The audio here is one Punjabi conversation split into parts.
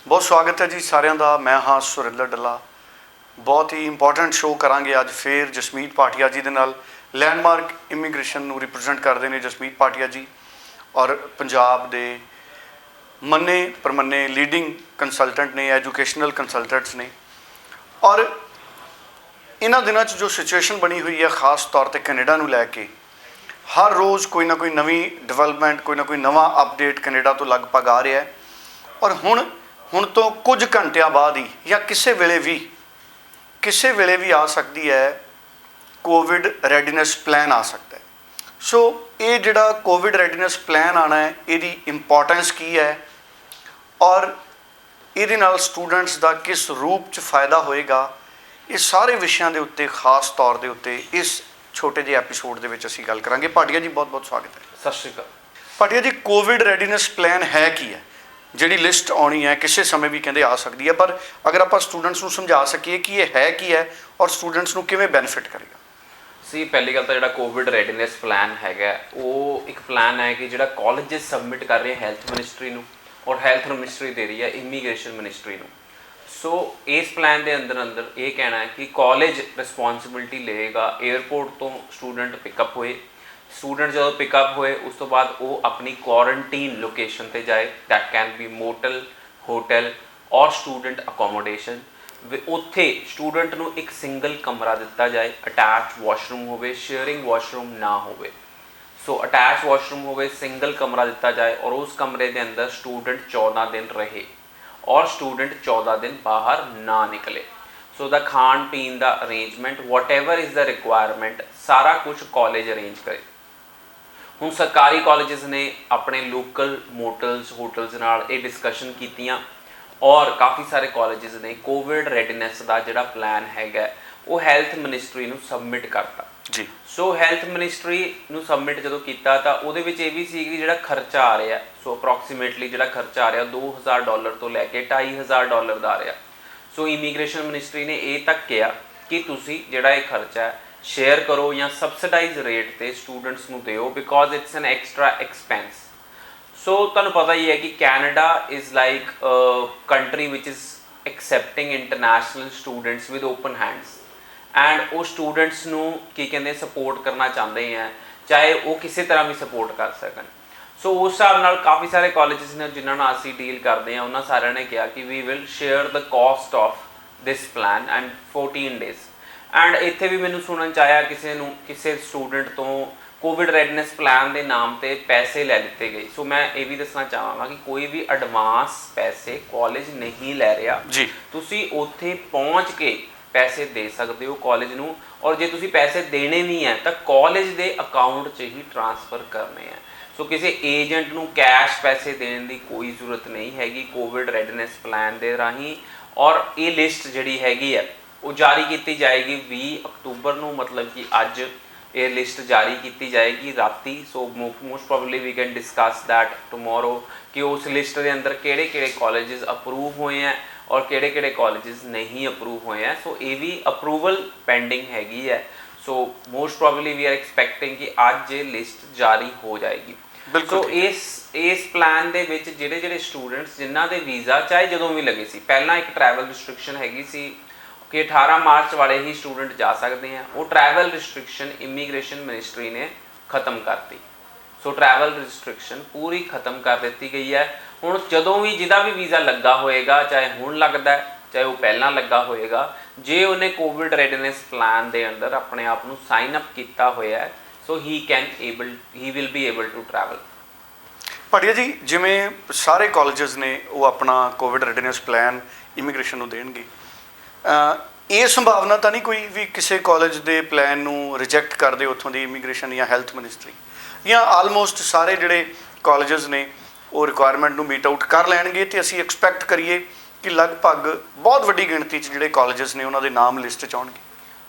ਬਹੁਤ ਸਵਾਗਤ ਹੈ ਜੀ ਸਾਰਿਆਂ ਦਾ। ਮੈਂ ਹਾਂ ਸੁਰਿੰਦਰ ਡੱਲਾ। ਬਹੁਤ ਹੀ ਇੰਪੋਰਟੈਂਟ ਸ਼ੋਅ ਕਰਾਂਗੇ ਅੱਜ ਫੇਰ ਜਸਮੀਤ ਭਾਟੀਆ ਜੀ ਦੇ ਨਾਲ। ਲੈਂਡਮਾਰਕ ਇਮੀਗ੍ਰੇਸ਼ਨ ਨੂੰ ਰਿਪਰੈਜ਼ੈਂਟ ਕਰਦੇ ਨੇ ਜਸਮੀਤ ਭਾਟੀਆ ਜੀ, ਔਰ ਪੰਜਾਬ ਦੇ ਮੰਨੇ ਪ੍ਰਮੰਨੇ ਲੀਡਿੰਗ ਕੰਸਲਟੈਂਟ ਨੇ, ਐਜੂਕੇਸ਼ਨਲ ਕੰਸਲਟੈਂਟਸ ਨੇ। ਔਰ ਇਹਨਾਂ ਦਿਨਾਂ 'ਚ ਜੋ ਸਿਚੁਏਸ਼ਨ ਬਣੀ ਹੋਈ ਹੈ ਖਾਸ ਤੌਰ 'ਤੇ ਕੈਨੇਡਾ ਨੂੰ ਲੈ ਕੇ, ਹਰ ਰੋਜ਼ ਕੋਈ ਨਾ ਕੋਈ ਨਵੀਂ ਡਿਵੈਲਪਮੈਂਟ, ਕੋਈ ਨਾ ਕੋਈ ਨਵਾਂ ਅਪਡੇਟ ਕੈਨੇਡਾ ਤੋਂ ਲਗਭਗ ਆ ਰਿਹਾ ਹੈ। ਔਰ ਹੁਣ ਤੋਂ ਕੁਝ ਘੰਟਿਆਂ ਬਾਅਦ ਹੀ ਜਾਂ ਕਿਸੇ ਵੇਲੇ ਵੀ ਆ ਸਕਦੀ ਹੈ ਕੋਵਿਡ ਰੈਡੀਨੈਸ ਪਲਾਨ ਆ ਸਕਦਾ ਹੈ। ਸੋ ਇਹ ਜਿਹੜਾ ਕੋਵਿਡ ਰੈਡੀਨੈਸ ਪਲਾਨ ਆਉਣਾ ਹੈ, ਇਹਦੀ ਇੰਪੋਰਟੈਂਸ ਕੀ ਹੈ ਔਰ ਇਹਦੇ ਨਾਲ ਸਟੂਡੈਂਟਸ ਦਾ ਕਿਸ ਰੂਪ 'ਚ ਫਾਇਦਾ ਹੋਏਗਾ, ਇਹ ਸਾਰੇ ਵਿਸ਼ਿਆਂ ਦੇ ਉੱਤੇ ਖਾਸ ਤੌਰ ਦੇ ਉੱਤੇ ਇਸ ਛੋਟੇ ਜਿਹੇ ਐਪੀਸੋਡ ਦੇ ਵਿੱਚ ਅਸੀਂ ਗੱਲ ਕਰਾਂਗੇ। ਭਾਟੀਆ ਜੀ ਬਹੁਤ ਬਹੁਤ ਸਵਾਗਤ ਹੈ। ਸਤਿ ਸ਼੍ਰੀ ਅਕਾਲ। ਭਾਟੀਆ ਜੀ, ਕੋਵਿਡ ਰੈਡੀਨੈਸ ਪਲਾਨ ਹੈ ਕੀ ਹੈ? ਜਿਹੜੀ ਲਿਸਟ ਆਉਣੀ ਹੈ ਕਿਸੇ ਸਮੇਂ ਵੀ ਕਹਿੰਦੇ ਆ ਸਕਦੀ ਹੈ, ਪਰ ਅਗਰ ਆਪਾਂ ਸਟੂਡੈਂਟਸ ਨੂੰ ਸਮਝਾ ਸਕੀਏ ਕਿ ਇਹ ਹੈ ਕੀ ਹੈ ਔਰ ਸਟੂਡੈਂਟਸ ਨੂੰ ਕਿਵੇਂ ਬੈਨੀਫਿਟ ਕਰੇਗਾ। ਪਹਿਲੀ ਗੱਲ ਤਾਂ ਜਿਹੜਾ ਕੋਵਿਡ ਰੈਡੀਨੈਸ ਪਲਾਨ ਹੈਗਾ, ਉਹ ਇੱਕ ਪਲਾਨ ਹੈ ਕਿ ਜਿਹੜਾ ਕਾਲਜਸ ਸਬਮਿਟ ਕਰ ਰਹੇ ਹੈਲਥ ਮਿਨਿਸਟਰੀ ਨੂੰ, ਔਰ ਹੈਲਥ ਮਿਨਿਸਟਰੀ ਦੇ ਰਹੀ ਹੈ ਇਮੀਗ੍ਰੇਸ਼ਨ ਮਿਨਿਸਟਰੀ ਨੂੰ। ਸੋ ਇਸ ਪਲਾਨ ਦੇ ਅੰਦਰ ਇਹ ਕਹਿਣਾ ਹੈ ਕਿ ਕਾਲਜ ਰਿਸਪੌਂਸਿਬਿਲਿਟੀ ਲਏਗਾ ਏਅਰਪੋਰਟ ਤੋਂ ਸਟੂਡੈਂਟ ਪਿਕਅਪ ਹੋਏ। ਸਟੂਡੈਂਟ ਜਦੋਂ ਪਿਕਅਪ ਹੋਏ ਉਸ ਤੋਂ ਬਾਅਦ ਉਹ ਆਪਣੀ ਕੁਆਰੰਟੀਨ ਲੋਕੇਸ਼ਨ 'ਤੇ ਜਾਏ। That can be motel, hotel ਔਰ ਸਟੂਡੈਂਟ ਅਕੋਮੋਡੇਸ਼ਨ। ਉੱਥੇ ਸਟੂਡੈਂਟ ਨੂੰ ਇੱਕ ਸਿੰਗਲ ਕਮਰਾ ਦਿੱਤਾ ਜਾਏ, ਅਟੈਚ ਵਾਸ਼ਰੂਮ ਹੋਵੇ, ਸ਼ੇਅਰਿੰਗ ਵਾਸ਼ਰੂਮ ਨਾ ਹੋਵੇ। ਸੋ ਅਟੈਚ ਵਾਸ਼ਰੂਮ ਹੋਵੇ, ਸਿੰਗਲ ਕਮਰਾ ਦਿੱਤਾ ਜਾਏ ਔਰ ਉਸ ਕਮਰੇ ਦੇ ਅੰਦਰ ਸਟੂਡੈਂਟ 14 ਦਿਨ ਰਹੇ ਔਰ ਸਟੂਡੈਂਟ 14 ਦਿਨ ਬਾਹਰ ਨਾ ਨਿਕਲੇ। ਸੋ ਦਾ ਖਾਣ ਪੀਣ ਦਾ arrangement, whatever is the requirement, ਸਾਰਾ ਕੁਝ ਕਾਲਜ ਅਰੇਂਜ ਕਰੇ। ਹੁਣ ਸਰਕਾਰੀ ਕਾਲਜਸ ਨੇ ਆਪਣੇ ਲੋਕਲ ਮੋਟਲਸ, ਹੋਟਲਸ ਨਾਲ ਇਹ ਡਿਸਕਸ਼ਨ ਕੀਤੀਆਂ ਔਰ ਕਾਫੀ ਸਾਰੇ ਕਾਲਜਸ ਨੇ ਕੋਵਿਡ ਰੈਡੀਨੈਸ ਦਾ ਜਿਹੜਾ ਪਲਾਨ ਹੈਗਾ ਉਹ ਹੈਲਥ ਮਿਨਿਸਟਰੀ ਨੂੰ ਸਬਮਿਟ ਕਰਤਾ ਜੀ। ਸੋ ਹੈਲਥ ਮਿਨਿਸਟਰੀ ਨੂੰ ਸਬਮਿਟ ਜਦੋਂ ਕੀਤਾ ਤਾਂ ਉਹਦੇ ਵਿੱਚ ਇਹ ਵੀ ਸੀ ਕਿ ਜਿਹੜਾ ਖਰਚਾ ਆ ਰਿਹਾ, ਸੋ ਅਪਰੋਕਸੀਮੇਟਲੀ ਜਿਹੜਾ ਖਰਚਾ ਆ ਰਿਹਾ $2000 ਤੋਂ ਲੈ ਕੇ $2500 ਦਾ ਆ ਰਿਹਾ। ਸੋ ਇਮੀਗ੍ਰੇਸ਼ਨ ਮਿਨਿਸਟਰੀ ਨੇ ਇਹ ਤੱਕ ਕਿਹਾ ਕਿ ਤੁਸੀਂ ਜਿਹੜਾ ਇਹ ਖਰਚਾ ਹੈ ਸ਼ੇਅਰ ਕਰੋ ਜਾਂ ਸਬਸਿਡਾਈਜ਼ ਰੇਟ ਤੇ ਸਟੂਡੈਂਟਸ ਨੂੰ ਦਿਓ, because it's an extra expense. So ਤੁਹਾਨੂੰ ਪਤਾ ਹੀ ਹੈ ਕਿ Canada is like country which is accepting international students with open hands and ਉਹ ਸਟੂਡੈਂਟਸ ਨੂੰ ਕੀ ਕਹਿੰਦੇ ਸਪੋਰਟ ਕਰਨਾ ਚਾਹੁੰਦੇ ਹੈ, ਚਾਹੇ ਉਹ ਕਿਸੇ ਤਰ੍ਹਾਂ ਵੀ ਸਪੋਰਟ ਕਰ ਸਕਣ। ਸੋ ਉਸ ਹਿਸਾਬ ਨਾਲ ਕਾਫੀ ਸਾਰੇ ਕਾਲਜਸ ਨੇ ਜਿਨ੍ਹਾਂ ਨਾਲ ਅਸੀਂ ਡੀਲ ਕਰਦੇ ਹਾਂ, ਉਹਨਾਂ ਸਾਰਿਆਂ ਨੇ ਕਿਹਾ ਕਿ we will share the cost of this plan and 14 days। And ਇੱਥੇ ਵੀ ਮੈਨੂੰ ਸੁਣਨ 'ਚ ਆਇਆ ਕਿਸੇ ਸਟੂਡੈਂਟ ਤੋਂ ਕੋਵਿਡ ਰੈਡੀਨੈਸ ਪਲਾਨ ਦੇ ਨਾਮ 'ਤੇ ਪੈਸੇ ਲੈ ਲਿੱਤੇ ਗਏ। ਸੋ ਮੈਂ ਇਹ ਵੀ ਦੱਸਣਾ ਚਾਹਾਂਗਾ ਕਿ ਕੋਈ ਵੀ ਐਡਵਾਂਸ ਪੈਸੇ ਕਾਲਜ ਨਹੀਂ ਲੈ ਰਿਹਾ ਜੀ। ਤੁਸੀਂ ਉੱਥੇ ਪਹੁੰਚ ਕੇ ਪੈਸੇ ਦੇ ਸਕਦੇ ਹੋ ਕਾਲਜ ਨੂੰ, ਔਰ ਜੇ ਤੁਸੀਂ ਪੈਸੇ ਦੇਣੇ ਵੀ ਹੈ ਤਾਂ ਕਾਲਜ ਦੇ ਅਕਾਊਂਟ 'ਚ ਹੀ ਟ੍ਰਾਂਸਫਰ ਕਰਨੇ ਹੈ। ਸੋ ਕਿਸੇ ਏਜੰਟ ਨੂੰ ਕੈਸ਼ ਪੈਸੇ ਦੇਣ ਦੀ ਕੋਈ ਜ਼ਰੂਰਤ ਨਹੀਂ ਹੈਗੀ ਕੋਵਿਡ ਰੈਡੀਨੈਸ ਪਲਾਨ ਦੇ ਰਾਹੀਂ। ਔਰ ਇਹ ਲਿਸਟ ਜਿਹੜੀ ਹੈਗੀ ਹੈ ਉਹ ਜਾਰੀ ਕੀਤੀ ਜਾਏਗੀ 20 ਅਕਤੂਬਰ ਨੂੰ, ਮਤਲਬ ਕਿ ਅੱਜ ਇਹ ਲਿਸਟ ਜਾਰੀ ਕੀਤੀ ਜਾਏਗੀ ਰਾਤੀ। So most probably we can discuss that tomorrow ਕਿ ਉਸ ਲਿਸਟ ਦੇ ਅੰਦਰ ਕਿਹੜੇ ਕਾਲਜਸ ਅਪਰੂਵ ਹੋਏ ਹੈ ਔਰ ਕਿਹੜੇ ਕਾਲਜਸ ਨਹੀਂ ਅਪਰੂਵ ਹੋਏ ਹੈ। ਸੋ ਇਹ ਵੀ ਅਪਰੂਵਲ ਪੈਂਡਿੰਗ ਹੈਗੀ ਹੈ। So most probably we are expecting ਕਿ ਅੱਜ ਇਹ ਲਿਸਟ ਜਾਰੀ ਹੋ ਜਾਏਗੀ। ਸੋ ਇਸ ਪਲਾਨ ਦੇ ਵਿੱਚ ਜਿਹੜੇ ਸਟੂਡੈਂਟਸ ਜਿਨ੍ਹਾਂ ਦੇ ਵੀਜ਼ਾ ਚਾਹੇ ਜਦੋਂ ਵੀ ਲੱਗੇ ਸੀ, ਪਹਿਲਾਂ ਇੱਕ ਟਰੈਵਲ ਰਿਸਟ੍ਰਿਕਸ਼ਨ ਹੈਗੀ ਸੀ ਕਿ 18 ਮਾਰਚ ਵਾਲੇ ਹੀ ਸਟੂਡੈਂਟ ਜਾ ਸਕਦੇ ਆ, ਉਹ ਟਰੈਵਲ ਰਿਸਟ੍ਰਿਕਸ਼ਨ ਇਮੀਗ੍ਰੇਸ਼ਨ ਮਿਨਿਸਟਰੀ ਨੇ ਖਤਮ ਕਰਤੀ। ਸੋ ਟਰੈਵਲ ਰਿਸਟ੍ਰਿਕਸ਼ਨ ਪੂਰੀ ਖਤਮ ਕਰ ਦਿੱਤੀ ਗਈ ਹੈ। ਹੁਣ ਜਦੋਂ ਵੀ ਜਿਹਦਾ ਵੀ ਵੀਜ਼ਾ ਲੱਗਾ ਹੋਏਗਾ, ਚਾਹੇ ਹੁਣ ਲੱਗਦਾ ਚਾਹੇ ਉਹ ਪਹਿਲਾਂ ਲੱਗਾ ਹੋਏਗਾ, ਜੇ ਉਹਨੇ ਕੋਵਿਡ ਰੈਡੀਨੈਸ ਪਲਾਨ ਦੇ ਅੰਦਰ ਆਪਣੇ ਆਪ ਨੂੰ ਸਾਈਨ ਅਪ ਕੀਤਾ ਹੋਇਆ, so he will be able to travel. Bhatia ji, ਜਿਵੇਂ ਸਾਰੇ ਕਾਲਜਸ ਨੇ ਉਹ ਆਪਣਾ ਕੋਵਿਡ ਰੈਡੀਨੈਸ ਪਲਾਨ ਇਮੀਗ੍ਰੇਸ਼ਨ ਨੂੰ ਦੇਣਗੇ, ਇਹ ਸੰਭਾਵਨਾ ਤਾਂ ਨਹੀਂ ਕੋਈ ਵੀ ਕਿਸੇ ਕਾਲਜ ਦੇ ਪਲਾਨ ਨੂੰ ਰਿਜੈਕਟ ਕਰਦੇ ਉੱਥੋਂ ਦੀ ਇਮੀਗ੍ਰੇਸ਼ਨ ਜਾਂ ਹੈਲਥ ਮਿਨਿਸਟਰੀ, ਜਾਂ ਆਲਮੋਸਟ ਸਾਰੇ ਜਿਹੜੇ ਕਾਲਜਸ ਨੇ ਉਹ ਰਿਕੁਆਇਰਮੈਂਟ ਨੂੰ ਮੀਟ ਆਊਟ ਕਰ ਲੈਣਗੇ ਅਤੇ ਅਸੀਂ ਐਕਸਪੈਕਟ ਕਰੀਏ ਕਿ ਲਗਭਗ ਬਹੁਤ ਵੱਡੀ ਗਿਣਤੀ 'ਚ ਜਿਹੜੇ ਕਾਲਜਸ ਨੇ ਉਹਨਾਂ ਦੇ ਨਾਮ ਲਿਸਟ 'ਚ ਆਉਣਗੇ?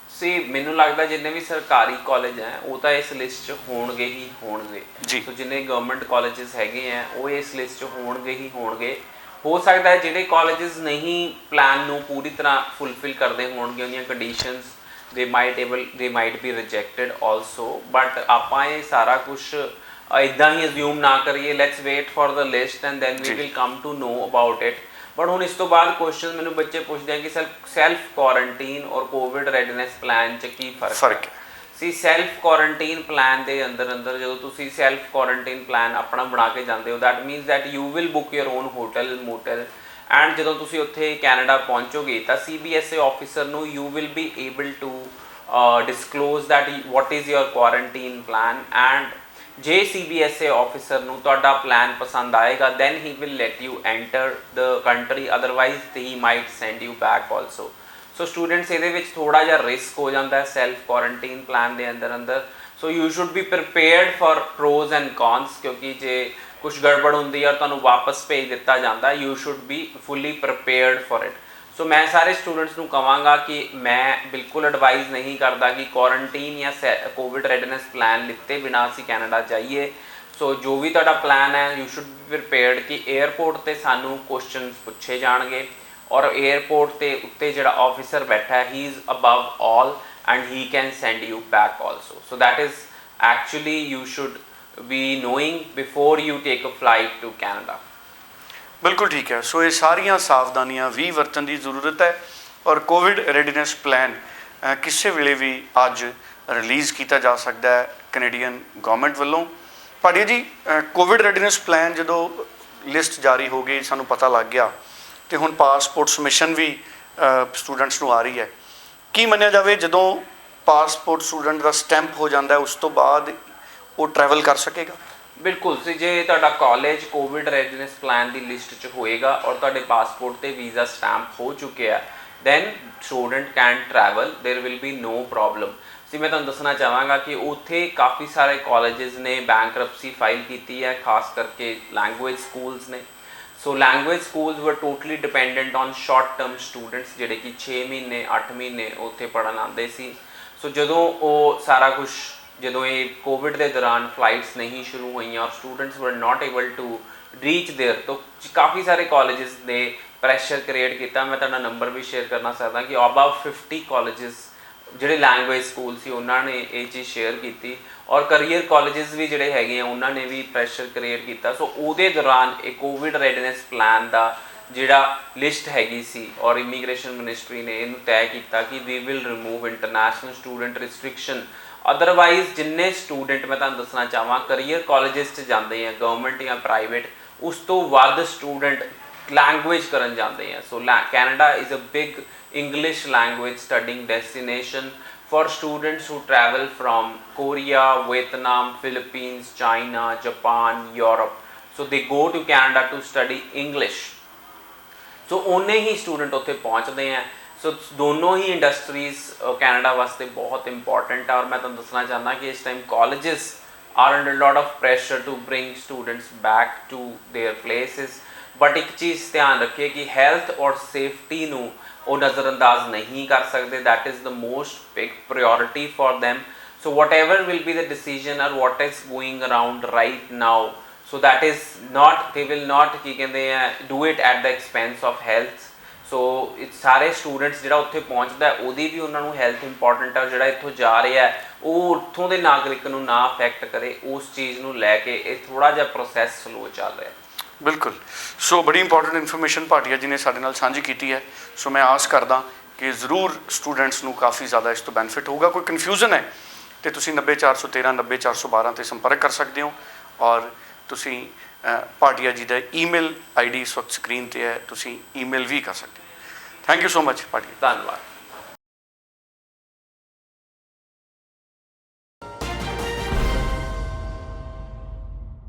ਮੈਨੂੰ ਲੱਗਦਾ ਜਿੰਨੇ ਵੀ ਸਰਕਾਰੀ ਕਾਲਜ ਹੈ ਉਹ ਤਾਂ ਇਸ ਲਿਸਟ 'ਚ ਹੋਣਗੇ ਹੀ ਹੋਣਗੇ ਜੀ। ਸੋ ਜਿੰਨੇ ਗਵਰਨਮੈਂਟ ਕਾਲਜਸ ਹੈਗੇ ਹੈ ਉਹ ਇਸ ਲਿਸਟ 'ਚ ਹੋਣਗੇ ਹੀ ਹੋਣਗੇ। ਹੋ ਸਕਦਾ ਹੈ ਜਿਹੜੇ ਕਾਲਜਸ ਨਹੀਂ ਪਲਾਨ ਨੂੰ ਪੂਰੀ ਤਰ੍ਹਾਂ ਫੁਲਫਿਲ ਕਰਦੇ ਹੋਣਗੇ, ਉਹਦੀਆਂ ਕੰਡੀਸ਼ਨਸ ਦੇ might be rejected also. But ਆਪਾਂ ਇਹ ਸਾਰਾ ਕੁਛ ਇੱਦਾਂ ਹੀ ਅਜ਼ਿਊਮ ਨਾ ਕਰੀਏ। Let's wait for the list and then we will come to know about it. But ਹੁਣ ਇਸ ਤੋਂ ਬਾਅਦ ਕੁਐਸਚਨ ਮੈਨੂੰ ਬੱਚੇ ਪੁੱਛਦੇ ਆ ਕਿ ਸੈਲਫ ਕੁਆਰੰਟੀਨ ਔਰ ਕੋਵਿਡ ਰੈਡੀਨੈਸ ਪਲਾਨ 'ਚ ਕੀ ਫਰਕ ਹੈ। ਸੀ ਸੈਲਫ ਕੁਆਰੰਟੀਨ ਪਲਾਨ ਦੇ ਅੰਦਰ ਜਦੋਂ ਤੁਸੀਂ ਸੈਲਫ ਕੁਆਰੰਟੀਨ ਪਲਾਨ ਆਪਣਾ ਬਣਾ ਕੇ ਜਾਂਦੇ ਹੋ, that means that you will book your own hotel motel, and ਜਦੋਂ ਤੁਸੀਂ ਉੱਥੇ ਕੈਨੇਡਾ ਪਹੁੰਚੋਗੇ ਤਾਂ CBSA ਆਫਿਸਰ ਨੂੰ you will be able to disclose that what is your quarantine plan, and ਜੇ CBSA ਆਫਿਸਰ ਨੂੰ ਤੁਹਾਡਾ ਪਲਾਨ ਪਸੰਦ ਆਏਗਾ then he will let you enter the country, otherwise he might send you back also. So students ਇਹਦੇ ਵਿੱਚ ਥੋੜਾ ਜਿਹਾ ਰਿਸਕ ਹੋ ਜਾਂਦਾ ਹੈ ਸੈਲਫ ਕੁਆਰੰਟੀਨ ਪਲਾਨ ਦੇ ਅੰਦਰ so you should be prepared for pros and cons, ਕਿਉਂਕਿ ਜੇ ਕੁਝ ਗੜਬੜ ਹੁੰਦੀ ਹੈ ਔਰ ਤੁਹਾਨੂੰ ਵਾਪਸ ਭੇਜ ਦਿੱਤਾ ਜਾਂਦਾ, you should be fully prepared for it. So ਮੈਂ ਸਾਰੇ ਸਟੂਡੈਂਟਸ ਨੂੰ ਕਹਾਂਗਾ ਕਿ ਮੈਂ ਬਿਲਕੁਲ ਐਡਵਾਈਜ਼ ਨਹੀਂ ਕਰਦਾ ਕਿ ਕੁਆਰੰਟੀਨ ਜਾਂ ਕੋਵਿਡ ਰੈਡੀਨੈਸ ਪਲਾਨ ਲਿੱਤੇ ਬਿਨਾਂ ਅਸੀਂ ਕੈਨੇਡਾ ਜਾਈਏ। ਸੋ ਜੋ ਵੀ ਤੁਹਾਡਾ ਪਲਾਨ ਹੈ ਯੂ ਸ਼ੁੱਡ ਬੀ ਪ੍ਰਿਪੇਅਰਡ ਕਿ 에ਅਰਪੋਰਟ 'ਤੇ ਸਾਨੂੰ ਕੁਐਸਚਨਸ ਪੁੱਛੇ ਜਾਣਗੇ ਔਰ 에ਅਰਪੋਰਟ 'ਤੇ ਉੱਤੇ ਜਿਹੜਾ ਆਫਿਸਰ ਬੈਠਾ ਹੈ he is above all and he can send you back also. So that is actually you should be knowing before you take a flight to Canada. ਬਿਲਕੁਲ ਠੀਕ ਹੈ। ਸੋ ਇਹ ਸਾਰੀਆਂ ਸਾਵਧਾਨੀਆਂ ਵੀ ਵਰਤਣ ਦੀ ਜ਼ਰੂਰਤ ਹੈ ਔਰ ਕੋਵਿਡ ਰੈਡੀਨੈਸ ਪਲਾਨ ਕਿਸੇ ਵੇਲੇ ਵੀ ਅੱਜ ਰਿਲੀਜ਼ ਕੀਤਾ ਜਾ ਸਕਦਾ ਹੈ ਕੈਨੇਡੀਅਨ ਗਵਰਨਮੈਂਟ ਵੱਲੋਂ। ਭਾਟੀਆ ਜੀ, ਕੋਵਿਡ ਰੈਡੀਨੈਸ ਪਲਾਨ ਜਦੋਂ ਲਿਸਟ ਜਾਰੀ ਹੋ ਗਈ, ਸਾਨੂੰ ਪਤਾ ਲੱਗ ਗਿਆ, ਤੇ ਹੁਣ ਪਾਸਪੋਰਟ ਸਬਮਿਸ਼ਨ ਵੀ ਸਟੂਡੈਂਟਸ ਨੂੰ ਆ ਰਹੀ ਹੈ। ਕੀ ਮੰਨਿਆ ਜਾਵੇ ਜਦੋਂ ਪਾਸਪੋਰਟ ਸਟੂਡੈਂਟ ਦਾ ਸਟੈਂਪ ਹੋ ਜਾਂਦਾ ਉਸ ਤੋਂ ਬਾਅਦ ਉਹ ਟਰੈਵਲ ਕਰ ਸਕੇਗਾ? ਬਿਲਕੁਲ ਸੀ, ਜੇ ਤੁਹਾਡਾ ਕਾਲਜ ਕੋਵਿਡ ਰੈਡੀਨੈਸ ਪਲਾਨ ਦੀ ਲਿਸਟ 'ਚ ਹੋਏਗਾ ਔਰ ਤੁਹਾਡੇ ਪਾਸਪੋਰਟ 'ਤੇ ਵੀਜ਼ਾ ਸਟੈਂਪ ਹੋ ਚੁੱਕਿਆ ਦੈਨ ਸਟੂਡੈਂਟ ਕੈਨ ਟਰੈਵਲ, ਦੇਰ ਵਿਲ ਬੀ ਨੋ ਪ੍ਰੋਬਲਮ। ਸੀ ਮੈਂ ਤੁਹਾਨੂੰ ਦੱਸਣਾ ਚਾਹਾਂਗਾ ਕਿ ਉੱਥੇ ਕਾਫੀ ਸਾਰੇ ਕਾਲਜਿਸ ਨੇ ਬੈਂਕਰਪਸੀ ਫਾਈਲ ਕੀਤੀ ਹੈ, ਖਾਸ ਕਰਕੇ ਲੈਂਗੁਏਜ ਸਕੂਲਸ ਨੇ। ਸੋ ਲੈਂਗੁਏਜ ਸਕੂਲਸ ਵਰ totally dependent on short term students ਜਿਹੜੇ ਕਿ 6 ਮਹੀਨੇ 8 ਮਹੀਨੇ ਉੱਥੇ ਪੜ੍ਹਨ ਆਉਂਦੇ ਸੀ। ਸੋ ਜਦੋਂ ਉਹ ਸਾਰਾ ਕੁਝ ਜਦੋਂ ਇਹ ਕੋਵਿਡ ਦੇ ਦੌਰਾਨ ਫਲਾਈਟਸ ਨਹੀਂ ਸ਼ੁਰੂ ਹੋਈਆਂ ਔਰ students were not able to reach there, ਤਾਂ ਕਾਫੀ ਸਾਰੇ ਕਾਲਜਿਸ ਨੇ ਪ੍ਰੈਸ਼ਰ ਕ੍ਰੀਏਟ ਕੀਤਾ। ਮੈਂ ਤੁਹਾਡਾ ਨੰਬਰ ਵੀ ਸ਼ੇਅਰ ਕਰਨਾ ਸਕਦਾ ਕਿ ਅਬਾਊਟ 50 ਕਾਲਜਿਸ ਜਿਹੜੇ ਲੈਂਗੁਏਜ ਸਕੂਲ ਸੀ ਉਹਨਾਂ ਨੇ ਇਹ ਚੀਜ਼ ਸ਼ੇਅਰ ਕੀਤੀ ਔਰ ਕਰੀਅਰ ਕਾਲਜਿਸ ਵੀ ਜਿਹੜੇ ਹੈਗੇ ਆ ਉਹਨਾਂ ਨੇ ਵੀ ਪ੍ਰੈਸ਼ਰ ਕ੍ਰੀਏਟ ਕੀਤਾ। ਸੋ ਉਹਦੇ ਦੌਰਾਨ ਇਹ ਕੋਵਿਡ ਰੈਡੀਨੈਸ ਪਲਾਨ ਦਾ ਜਿਹੜਾ ਲਿਸਟ ਹੈਗੀ ਸੀ ਔਰ ਇਮੀਗ੍ਰੇਸ਼ਨ ਮਿਨਿਸਟਰੀ ਨੇ ਇਹਨੂੰ ਤੈਅ ਕੀਤਾ ਕਿ we will remove international student restriction. Otherwise ਜਿੰਨੇ ਸਟੂਡੈਂਟ ਮੈਂ ਤੁਹਾਨੂੰ ਦੱਸਣਾ ਚਾਹਾਂ ਕਰੀਅਰ ਕਾਲਜਿਸ 'ਚ ਜਾਂਦੇ ਆ ਗਵਰਨਮੈਂਟ ਜਾਂ ਪ੍ਰਾਈਵੇਟ, ਉਸ ਤੋਂ ਵੱਧ ਸਟੂਡੈਂਟ ਲੈਂਗੁਏਜ ਕਰਨ ਜਾਂਦੇ ਆ। So Canada is a big English language studying destination for students who travel from Korea, Vietnam, Philippines, China, Japan, Europe. So they go to Canada to study English. So ਉਹਨੇ ਹੀ ਸਟੂਡੈਂਟ ਉੱਥੇ ਪਹੁੰਚਦੇ ਆ। ਸੋ ਦੋਨੋਂ ਹੀ ਇੰਡਸਟਰੀਜ਼ ਕੈਨੇਡਾ ਵਾਸਤੇ ਬਹੁਤ ਇੰਪੋਰਟੈਂਟ ਆ ਔਰ ਮੈਂ ਤੁਹਾਨੂੰ ਦੱਸਣਾ ਚਾਹੁੰਦਾ ਕਿ ਇਸ time colleges are under lot of pressure to bring students back to their places. But ਇੱਕ ਚੀਜ਼ ਧਿਆਨ ਰੱਖੀਏ ਕਿ ਹੈਲਥ ਔਰ ਸੇਫਟੀ ਨੂੰ ਉਹ ਨਜ਼ਰਅੰਦਾਜ਼ ਨਹੀਂ ਕਰ ਸਕਦੇ। That is the most big priority for them. So whatever will be the decision or what is going around right now, so that is not, they will not ਕੀ ਕਹਿੰਦੇ ਆ do it at the expense of health. ਸੋ ਸਾਰੇ ਸਟੂਡੈਂਟਸ ਜਿਹੜਾ ਉੱਥੇ ਪਹੁੰਚਦਾ ਉਹਦੀ ਵੀ ਉਹਨਾਂ ਨੂੰ ਹੈਲਥ ਇੰਪੋਰਟੈਂਟ ਆ, ਜਿਹੜਾ ਇੱਥੋਂ ਜਾ ਰਿਹਾ ਉਹ ਉੱਥੋਂ ਦੇ ਨਾਗਰਿਕ ਨੂੰ ਨਾ ਅਫੈਕਟ ਕਰੇ, ਉਸ ਚੀਜ਼ ਨੂੰ ਲੈ ਕੇ ਇਹ ਥੋੜ੍ਹਾ ਜਿਹਾ ਪ੍ਰੋਸੈਸ ਸਲੋ ਚੱਲ ਰਿਹਾ। ਬਿਲਕੁਲ। ਸੋ ਬੜੀ ਇੰਪੋਰਟੈਂਟ ਇਨਫੋਰਮੇਸ਼ਨ ਭਾਟੀਆ ਜੀ ਨੇ ਸਾਡੇ ਨਾਲ ਸਾਂਝੀ ਕੀਤੀ ਹੈ। ਸੋ ਮੈਂ ਆਸ ਕਰਦਾ ਕਿ ਜ਼ਰੂਰ ਸਟੂਡੈਂਟਸ ਨੂੰ ਕਾਫੀ ਜ਼ਿਆਦਾ ਇਸ ਤੋਂ ਬੈਨੀਫਿਟ ਹੋਊਗਾ। ਕੋਈ ਕਨਫਿਊਜ਼ਨ ਹੈ ਤੇ ਤੁਸੀਂ 90413 90412 ਤੇ ਸੰਪਰਕ ਕਰ ਸਕਦੇ ਹੋ ਔਰ ਤੁਸੀਂ ਭਾਟੀਆ ਜੀ ਦਾ ਈਮੇਲ ID ਇਸ ਵਕਤ ਸਕਰੀਨ ਤੇ ਹੈ, ਤੁਸੀਂ ਈਮੇਲ ਵੀ ਕਰ ਸਕਦੇ ਹੋ। Thank you so much Bhatia. ਧੰਨਵਾਦ।